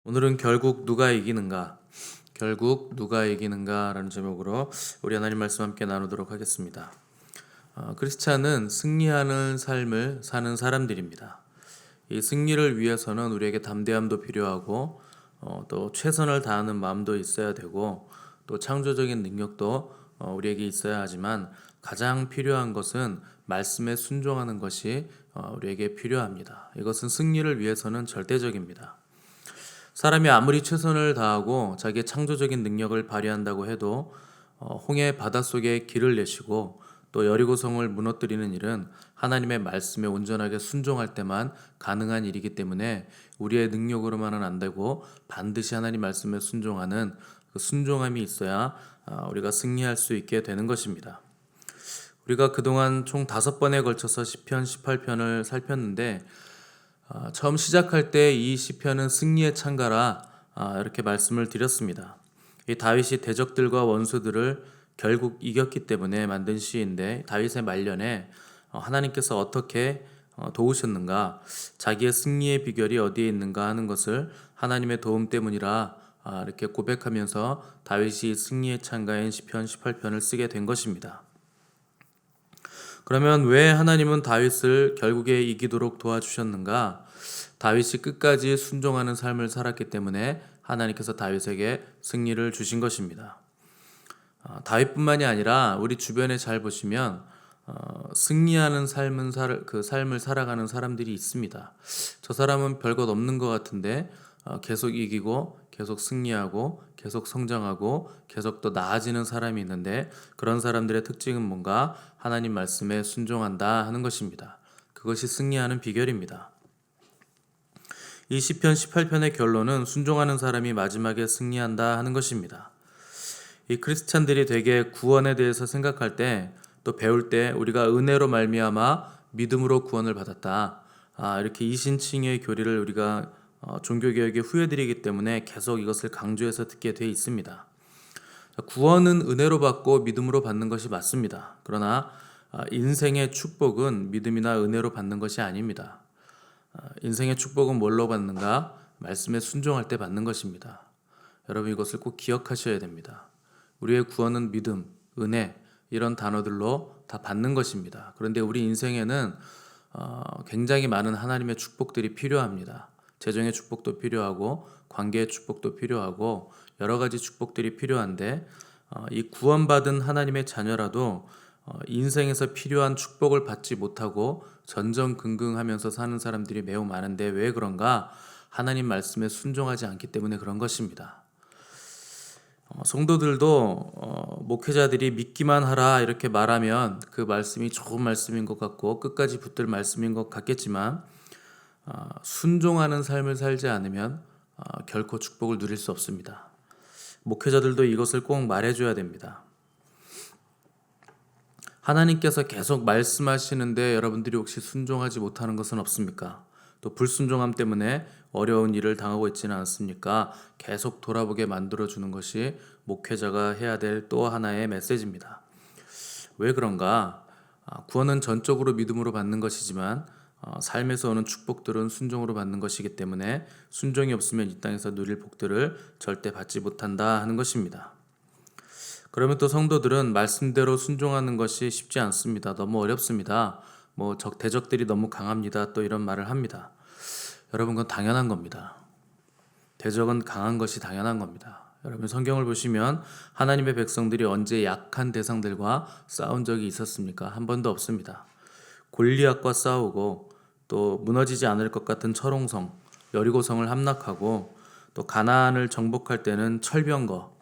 오늘은 결국 누가 이기는가? 결국 누가 이기는가라는 제목으로 우리 하나님 말씀 함께 나누도록 하겠습니다. 크리스찬은 승리하는 삶을 사는 사람들입니다. 이 승리를 위해서는 우리에게 담대함도 필요하고 또 최선을 다하는 마음도 있어야 되고 또 창조적인 능력도 우리에게 있어야 하지만 가장 필요한 것은 말씀에 순종하는 것이 우리에게 필요합니다. 이것은 승리를 위해서는 절대적입니다. 사람이 아무리 최선을 다하고 자기의 창조적인 능력을 발휘한다고 해도 홍해 바닷속에 길을 내시고 또 여리고성을 무너뜨리는 일은 하나님의 말씀에 온전하게 순종할 때만 가능한 일이기 때문에 우리의 능력으로만은 안 되고 반드시 하나님 말씀에 순종하는 그 순종함이 있어야 우리가 승리할 수 있게 되는 것입니다. 우리가 그동안 총 5번에 걸쳐서 시편 18편을 살폈는데 처음 시작할 때 이 시편은 승리의 찬가라 이렇게 말씀을 드렸습니다. 이 다윗이 대적들과 원수들을 결국 이겼기 때문에 만든 시인데 다윗의 말년에 하나님께서 어떻게 도우셨는가, 자기의 승리의 비결이 어디에 있는가 하는 것을 하나님의 도움 때문이라 이렇게 고백하면서 다윗이 승리의 찬가인 시편 18편을 쓰게 된 것입니다. 그러면 왜 하나님은 다윗을 결국에 이기도록 도와주셨는가? 다윗이 끝까지 순종하는 삶을 살았기 때문에 하나님께서 다윗에게 승리를 주신 것입니다. 다윗뿐만이 아니라 우리 주변에 잘 보시면 승리하는 삶을 살아가는 사람들이 있습니다. 저 사람은 별것 없는 것 같은데 계속 이기고 계속 승리하고 계속 성장하고 계속 더 나아지는 사람이 있는데 그런 사람들의 특징은 뭔가 하나님 말씀에 순종한다 하는 것입니다. 그것이 승리하는 비결입니다. 이 시편 18편의 결론은 순종하는 사람이 마지막에 승리한다 하는 것입니다. 이 크리스찬들이 되게 구원에 대해서 생각할 때 또 배울 때 우리가 은혜로 말미암아 믿음으로 구원을 받았다. 이렇게 이신칭의 교리를 우리가 종교개혁에 후예들이기 때문에 계속 이것을 강조해서 듣게 돼 있습니다. 구원은 은혜로 받고 믿음으로 받는 것이 맞습니다. 그러나 인생의 축복은 믿음이나 은혜로 받는 것이 아닙니다. 인생의 축복은 뭘로 받는가? 말씀에 순종할 때 받는 것입니다. 여러분 이것을 꼭 기억하셔야 됩니다. 우리의 구원은 믿음, 은혜 이런 단어들로 다 받는 것입니다. 그런데 우리 인생에는 굉장히 많은 하나님의 축복들이 필요합니다. 재정의 축복도 필요하고 관계의 축복도 필요하고 여러 가지 축복들이 필요한데 이 구원받은 하나님의 자녀라도 인생에서 필요한 축복을 받지 못하고 전전긍긍하면서 사는 사람들이 매우 많은데 왜 그런가? 하나님 말씀에 순종하지 않기 때문에 그런 것입니다. 성도들도 목회자들이 믿기만 하라 이렇게 말하면 그 말씀이 좋은 말씀인 것 같고 끝까지 붙들 말씀인 것 같겠지만 순종하는 삶을 살지 않으면 결코 축복을 누릴 수 없습니다. 목회자들도 이것을 꼭 말해줘야 됩니다. 하나님께서 계속 말씀하시는데 여러분들이 혹시 순종하지 못하는 것은 없습니까? 또 불순종함 때문에 어려운 일을 당하고 있지는 않습니까? 계속 돌아보게 만들어주는 것이 목회자가 해야 될 또 하나의 메시지입니다. 왜 그런가? 구원은 전적으로 믿음으로 받는 것이지만 삶에서 오는 축복들은 순종으로 받는 것이기 때문에 순종이 없으면 이 땅에서 누릴 복들을 절대 받지 못한다 하는 것입니다. 그러면 또 성도들은 말씀대로 순종하는 것이 쉽지 않습니다. 너무 어렵습니다. 대적들이 너무 강합니다. 또 이런 말을 합니다. 여러분 그건 당연한 겁니다. 대적은 강한 것이 당연한 겁니다. 여러분 성경을 보시면 하나님의 백성들이 언제 약한 대상들과 싸운 적이 있었습니까? 한 번도 없습니다. 골리앗과 싸우고 또 무너지지 않을 것 같은 철옹성, 여리고성을 함락하고 또 가나안을 정복할 때는 철병거,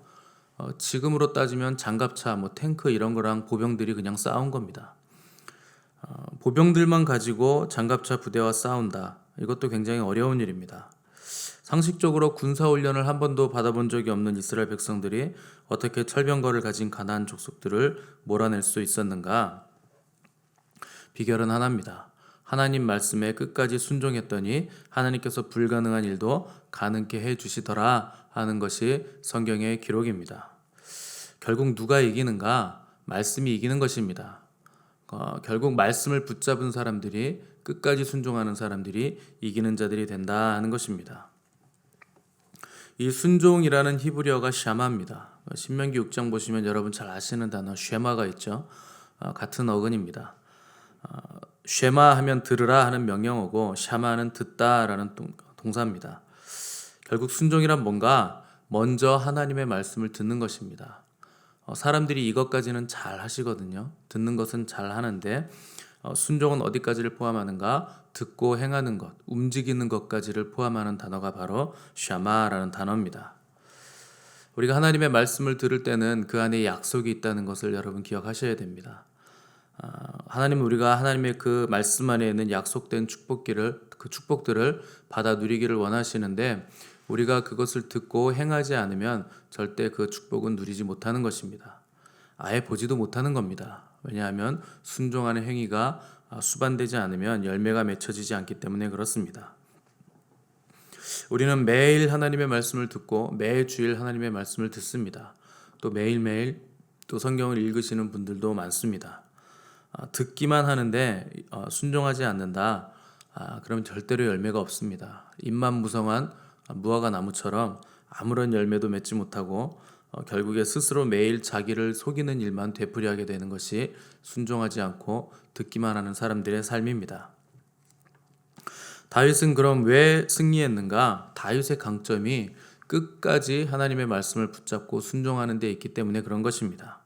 지금으로 따지면 장갑차, 탱크 이런 거랑 보병들이 그냥 싸운 겁니다. 보병들만 가지고 장갑차 부대와 싸운다. 이것도 굉장히 어려운 일입니다. 상식적으로 군사훈련을 한 번도 받아본 적이 없는 이스라엘 백성들이 어떻게 철병거를 가진 가나안 족속들을 몰아낼 수 있었는가? 비결은 하나입니다. 하나님 말씀에 끝까지 순종했더니 하나님께서 불가능한 일도 가능케 해주시더라 하는 것이 성경의 기록입니다. 결국 누가 이기는가? 말씀이 이기는 것입니다. 결국 말씀을 붙잡은 사람들이 끝까지 순종하는 사람들이 이기는 자들이 된다 하는 것입니다. 이 순종이라는 히브리어가 샤마입니다. 신명기 6장 보시면 여러분 잘 아시는 단어 쉐마가 있죠. 같은 어근입니다. 쉐마 하면 들으라 하는 명령어고 샤마는 듣다라는 동사입니다. 결국 순종이란 뭔가 먼저 하나님의 말씀을 듣는 것입니다. 사람들이 이것까지는 잘 하시거든요. 듣는 것은 잘 하는데 순종은 어디까지를 포함하는가? 듣고 행하는 것, 움직이는 것까지를 포함하는 단어가 바로 샤마라는 단어입니다. 우리가 하나님의 말씀을 들을 때는 그 안에 약속이 있다는 것을 여러분 기억하셔야 됩니다. 하나님은 우리가 하나님의 그 말씀 안에 있는 약속된 그 축복들을 받아 누리기를 원하시는데 우리가 그것을 듣고 행하지 않으면 절대 그 축복은 누리지 못하는 것입니다. 아예 보지도 못하는 겁니다. 왜냐하면 순종하는 행위가 수반되지 않으면 열매가 맺혀지지 않기 때문에 그렇습니다. 우리는 매일 하나님의 말씀을 듣고 매주일 하나님의 말씀을 듣습니다. 또 매일매일 또 성경을 읽으시는 분들도 많습니다. 듣기만 하는데 순종하지 않는다. 그러면 절대로 열매가 없습니다. 입만 무성한 무화과 나무처럼 아무런 열매도 맺지 못하고 결국에 스스로 매일 자기를 속이는 일만 되풀이하게 되는 것이 순종하지 않고 듣기만 하는 사람들의 삶입니다. 다윗은 그럼 왜 승리했는가? 다윗의 강점이 끝까지 하나님의 말씀을 붙잡고 순종하는 데 있기 때문에 그런 것입니다.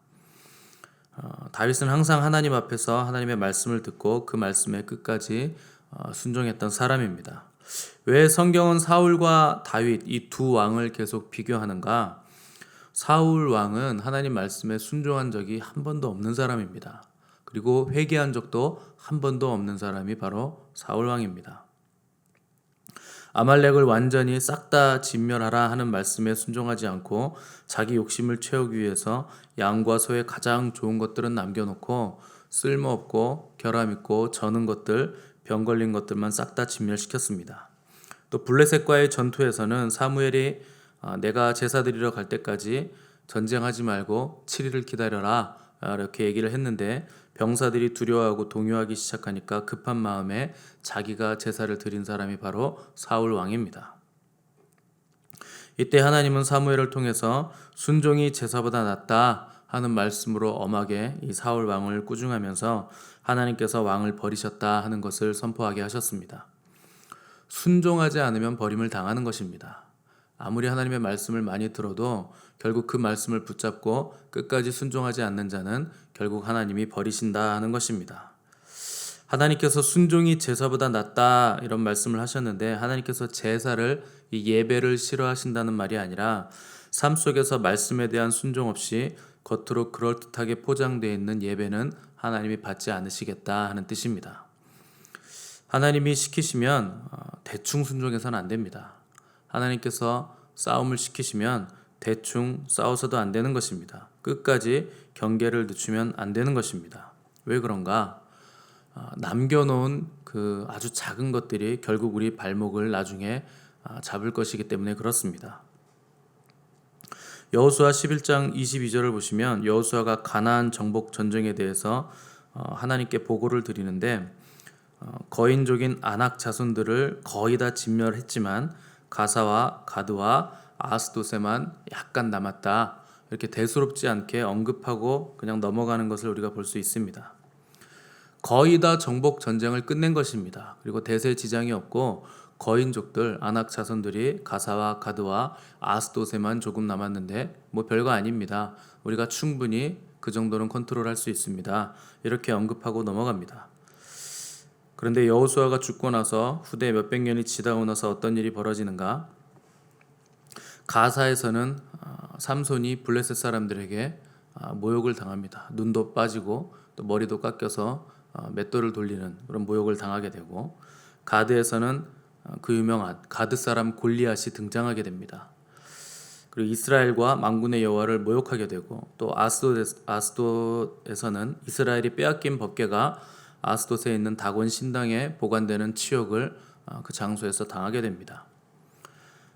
다윗은 항상 하나님 앞에서 하나님의 말씀을 듣고 그 말씀에 끝까지 순종했던 사람입니다. 왜 성경은 사울과 다윗 이 두 왕을 계속 비교하는가? 사울 왕은 하나님 말씀에 순종한 적이 한 번도 없는 사람입니다. 그리고 회개한 적도 한 번도 없는 사람이 바로 사울 왕입니다. 아말렉을 완전히 싹 다 진멸하라 하는 말씀에 순종하지 않고 자기 욕심을 채우기 위해서 양과 소의 가장 좋은 것들은 남겨놓고 쓸모없고 결함있고 저는 것들, 병 걸린 것들만 싹 다 진멸시켰습니다. 또 블레셋과의 전투에서는 사무엘이 내가 제사 드리러 갈 때까지 전쟁하지 말고 7일을 기다려라 이렇게 얘기를 했는데 병사들이 두려워하고 동요하기 시작하니까 급한 마음에 자기가 제사를 드린 사람이 바로 사울 왕입니다. 이때 하나님은 사무엘을 통해서 순종이 제사보다 낫다 하는 말씀으로 엄하게 이 사울 왕을 꾸중하면서 하나님께서 왕을 버리셨다 하는 것을 선포하게 하셨습니다. 순종하지 않으면 버림을 당하는 것입니다. 아무리 하나님의 말씀을 많이 들어도 결국 그 말씀을 붙잡고 끝까지 순종하지 않는 자는 결국 하나님이 버리신다 하는 것입니다. 하나님께서 순종이 제사보다 낫다 이런 말씀을 하셨는데 하나님께서 제사를 이 예배를 싫어하신다는 말이 아니라 삶 속에서 말씀에 대한 순종 없이 겉으로 그럴듯하게 포장되어 있는 예배는 하나님이 받지 않으시겠다 하는 뜻입니다. 하나님이 시키시면 대충 순종해서는 안 됩니다. 하나님께서 싸움을 시키시면 대충 싸워서도 안 되는 것입니다. 끝까지 경계를 늦추면 안 되는 것입니다. 왜 그런가? 남겨놓은 그 아주 작은 것들이 결국 우리 발목을 나중에 잡을 것이기 때문에 그렇습니다. 여호수아 11장 22절을 보시면 여호수아가 가나안 정복 전쟁에 대해서 하나님께 보고를 드리는데 거인족인 아낙 자손들을 거의 다 진멸했지만 가사와 가드와 아스도세만 약간 남았다. 이렇게 대수롭지 않게 언급하고 그냥 넘어가는 것을 우리가 볼 수 있습니다. 거의 다 정복 전쟁을 끝낸 것입니다. 그리고 대세 지장이 없고 거인족들 아낙 자손들이 가사와 가드와 아스도세만 조금 남았는데 뭐 별거 아닙니다. 우리가 충분히 그 정도는 컨트롤할 수 있습니다. 이렇게 언급하고 넘어갑니다. 그런데 여호수아가 죽고 나서 후대 몇백 년이 지나고 나서 어떤 일이 벌어지는가? 가사에서는 삼손이 블레셋 사람들에게 모욕을 당합니다. 눈도 빠지고 또 머리도 깎여서 맷돌을 돌리는 그런 모욕을 당하게 되고 가드에서는 그 유명한 가드 사람 골리앗이 등장하게 됩니다. 그리고 이스라엘과 만군의 여호와를 모욕하게 되고 또 아스돗에서는 이스라엘이 빼앗긴 법궤가 아스돗에 있는 다곤 신당에 보관되는 치욕을 그 장소에서 당하게 됩니다.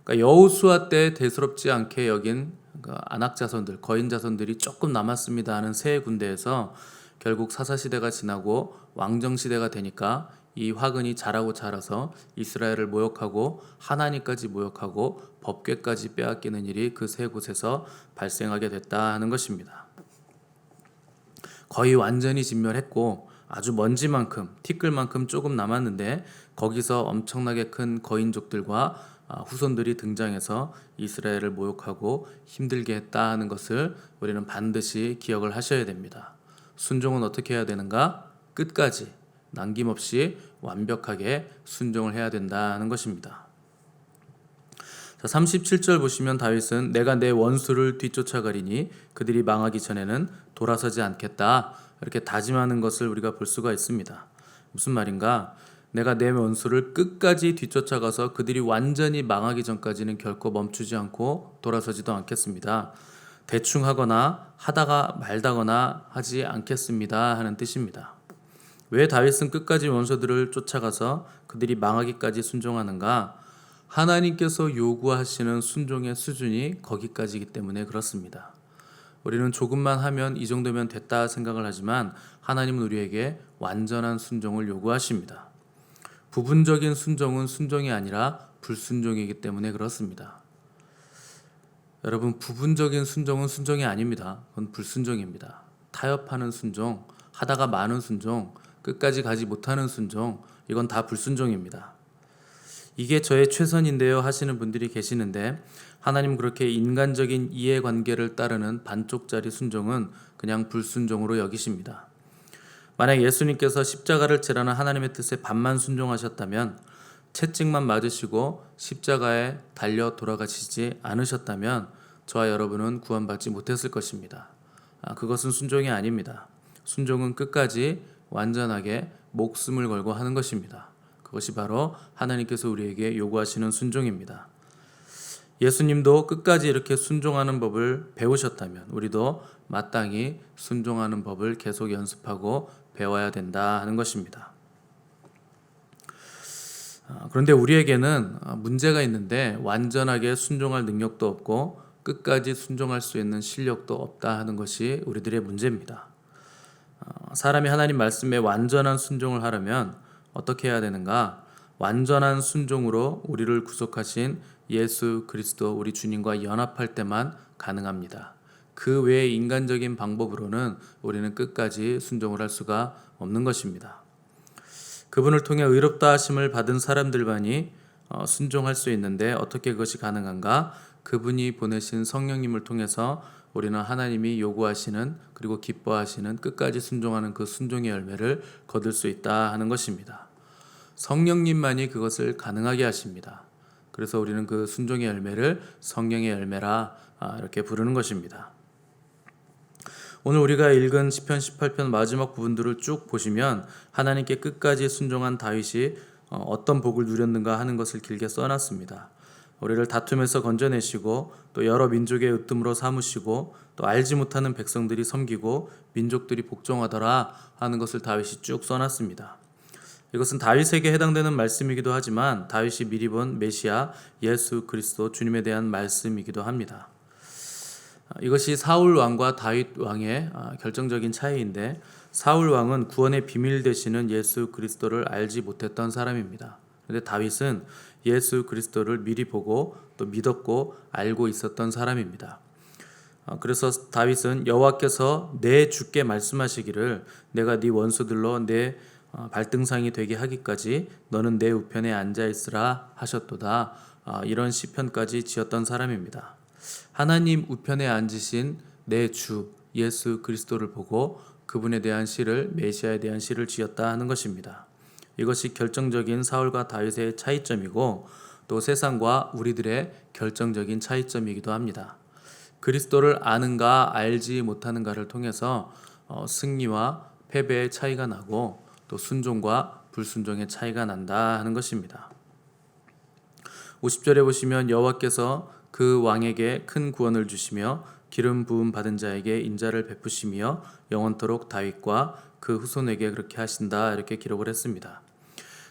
그러니까 여호수아 때 대수롭지 않게 여긴 아낙 자손들, 거인 자손들이 조금 남았습니다 하는 새 군대에서 결국 사사시대가 지나고 왕정시대가 되니까 이 화근이 자라고 자라서 이스라엘을 모욕하고 하나님까지 모욕하고 법궤까지 빼앗기는 일이 그 세 곳에서 발생하게 됐다 하는 것입니다. 거의 완전히 진멸했고 아주 먼지만큼 티끌만큼 조금 남았는데 거기서 엄청나게 큰 거인족들과 후손들이 등장해서 이스라엘을 모욕하고 힘들게 했다 하는 것을 우리는 반드시 기억을 하셔야 됩니다. 순종은 어떻게 해야 되는가? 끝까지 남김없이 완벽하게 순종을 해야 된다 하는 것입니다. 자, 37절 보시면 다윗은 내가 내 원수를 뒤쫓아가리니 그들이 망하기 전에는 돌아서지 않겠다 이렇게 다짐하는 것을 우리가 볼 수가 있습니다. 무슨 말인가? 내가 내 원수를 끝까지 뒤쫓아가서 그들이 완전히 망하기 전까지는 결코 멈추지 않고 돌아서지도 않겠습니다. 대충 하거나 하다가 말다거나 하지 않겠습니다 하는 뜻입니다. 왜 다윗은 끝까지 원수들을 쫓아가서 그들이 망하기까지 순종하는가? 하나님께서 요구하시는 순종의 수준이 거기까지이기 때문에 그렇습니다. 우리는 조금만 하면 이 정도면 됐다 생각을 하지만 하나님은 우리에게 완전한 순종을 요구하십니다. 부분적인 순종은 순종이 아니라 불순종이기 때문에 그렇습니다. 여러분, 부분적인 순종은 순종이 아닙니다. 그건 불순종입니다. 타협하는 순종, 하다가 마는 순종, 끝까지 가지 못하는 순종, 이건 다 불순종입니다. 이게 저의 최선인데요 하시는 분들이 계시는데 하나님 그렇게 인간적인 이해관계를 따르는 반쪽짜리 순종은 그냥 불순종으로 여기십니다. 만약 예수님께서 십자가를 지라는 하나님의 뜻에 반만 순종하셨다면, 채찍만 맞으시고 십자가에 달려 돌아가시지 않으셨다면 저와 여러분은 구원받지 못했을 것입니다. 그것은 순종이 아닙니다. 순종은 끝까지 완전하게 목숨을 걸고 하는 것입니다. 그것이 바로 하나님께서 우리에게 요구하시는 순종입니다. 예수님도 끝까지 이렇게 순종하는 법을 배우셨다면 우리도 마땅히 순종하는 법을 계속 연습하고 배워야 된다 하는 것입니다. 그런데 우리에게는 문제가 있는데 완전하게 순종할 능력도 없고 끝까지 순종할 수 있는 실력도 없다 하는 것이 우리들의 문제입니다. 사람이 하나님 말씀에 완전한 순종을 하려면 어떻게 해야 되는가? 완전한 순종으로 우리를 구속하신 예수 그리스도 우리 주님과 연합할 때만 가능합니다. 그 외의 인간적인 방법으로는 우리는 끝까지 순종을 할 수가 없는 것입니다. 그분을 통해 의롭다 하심을 받은 사람들만이 순종할 수 있는데 어떻게 그것이 가능한가? 그분이 보내신 성령님을 통해서 우리는 하나님이 요구하시는 그리고 기뻐하시는 끝까지 순종하는 그 순종의 열매를 거둘 수 있다 하는 것입니다. 성령님만이 그것을 가능하게 하십니다. 그래서 우리는 그 순종의 열매를 성령의 열매라 이렇게 부르는 것입니다. 오늘 우리가 읽은 시편 18편 마지막 부분들을 쭉 보시면 하나님께 끝까지 순종한 다윗이 어떤 복을 누렸는가 하는 것을 길게 써놨습니다. 우리를 다툼에서 건져내시고 또 여러 민족의 으뜸으로 삼으시고 또 알지 못하는 백성들이 섬기고 민족들이 복종하더라 하는 것을 다윗이 쭉 써놨습니다. 이것은 다윗에게 해당되는 말씀이기도 하지만 다윗이 미리 본 메시아 예수 그리스도 주님에 대한 말씀이기도 합니다. 이것이 사울 왕과 다윗 왕의 결정적인 차이인데 사울 왕은 구원의 비밀 되시는 예수 그리스도를 알지 못했던 사람입니다. 그런데 다윗은 예수 그리스도를 미리 보고 또 믿었고 알고 있었던 사람입니다. 그래서 다윗은 여호와께서 내 주께 말씀하시기를 내가 네 원수들로 내 발등상이 되게 하기까지 너는 내 우편에 앉아 있으라 하셨도다. 이런 시편까지 지었던 사람입니다. 하나님 우편에 앉으신 내 주 예수 그리스도를 보고 그분에 대한 시를 메시아에 대한 시를 지었다 하는 것입니다. 이것이 결정적인 사울과 다윗의 차이점이고 또 세상과 우리들의 결정적인 차이점이기도 합니다. 그리스도를 아는가 알지 못하는가를 통해서 승리와 패배의 차이가 나고 또 순종과 불순종의 차이가 난다 하는 것입니다. 50절에 보시면 여호와께서 그 왕에게 큰 구원을 주시며 기름 부음 받은 자에게 인자를 베푸시며 영원토록 다윗과 그 후손에게 그렇게 하신다 이렇게 기록을 했습니다.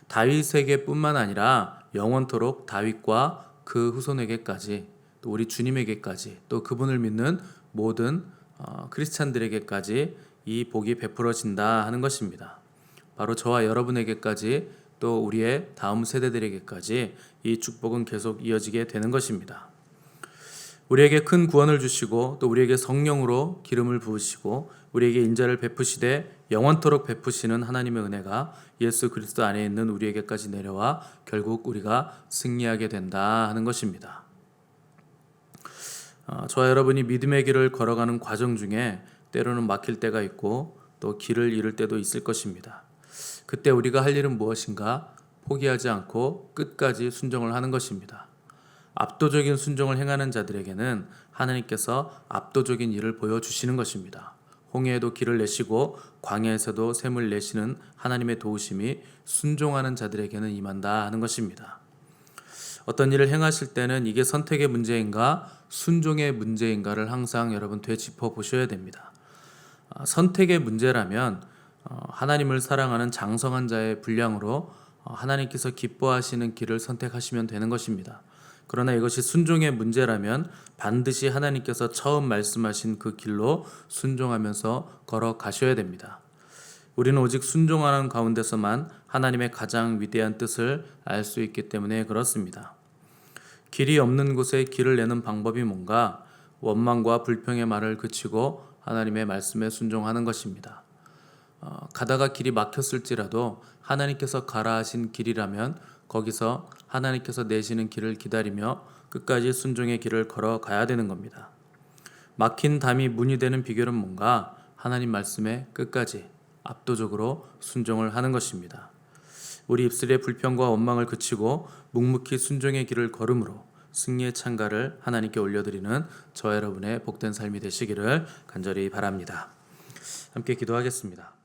다윗에게 뿐만 아니라 영원토록 다윗과 그 후손에게까지 또 우리 주님에게까지 또 그분을 믿는 모든 크리스찬들에게까지 이 복이 베풀어진다 하는 것입니다. 바로 저와 여러분에게까지 또 우리의 다음 세대들에게까지 이 축복은 계속 이어지게 되는 것입니다. 우리에게 큰 구원을 주시고 또 우리에게 성령으로 기름을 부으시고 우리에게 인자를 베푸시되 영원토록 베푸시는 하나님의 은혜가 예수 그리스도 안에 있는 우리에게까지 내려와 결국 우리가 승리하게 된다 하는 것입니다. 저와 여러분이 믿음의 길을 걸어가는 과정 중에 때로는 막힐 때가 있고 또 길을 잃을 때도 있을 것입니다. 그때 우리가 할 일은 무엇인가? 포기하지 않고 끝까지 순종을 하는 것입니다. 압도적인 순종을 행하는 자들에게는 하나님께서 압도적인 일을 보여주시는 것입니다. 홍해에도 길을 내시고 광야에서도 샘을 내시는 하나님의 도우심이 순종하는 자들에게는 임한다 하는 것입니다. 어떤 일을 행하실 때는 이게 선택의 문제인가 순종의 문제인가를 항상 여러분 되짚어 보셔야 됩니다. 선택의 문제라면 하나님을 사랑하는 장성한 자의 분량으로 하나님께서 기뻐하시는 길을 선택하시면 되는 것입니다. 그러나 이것이 순종의 문제라면 반드시 하나님께서 처음 말씀하신 그 길로 순종하면서 걸어가셔야 됩니다. 우리는 오직 순종하는 가운데서만 하나님의 가장 위대한 뜻을 알 수 있기 때문에 그렇습니다. 길이 없는 곳에 길을 내는 방법이 뭔가? 원망과 불평의 말을 그치고 하나님의 말씀에 순종하는 것입니다. 가다가 길이 막혔을지라도 하나님께서 가라 하신 길이라면 거기서 하나님께서 내시는 길을 기다리며 끝까지 순종의 길을 걸어가야 되는 겁니다. 막힌 담이 문이 되는 비결은 뭔가? 하나님 말씀에 끝까지 압도적으로 순종을 하는 것입니다. 우리 입술의 불평과 원망을 그치고 묵묵히 순종의 길을 걸음으로 승리의 찬가를 하나님께 올려드리는 저와 여러분의 복된 삶이 되시기를 간절히 바랍니다. 함께 기도하겠습니다.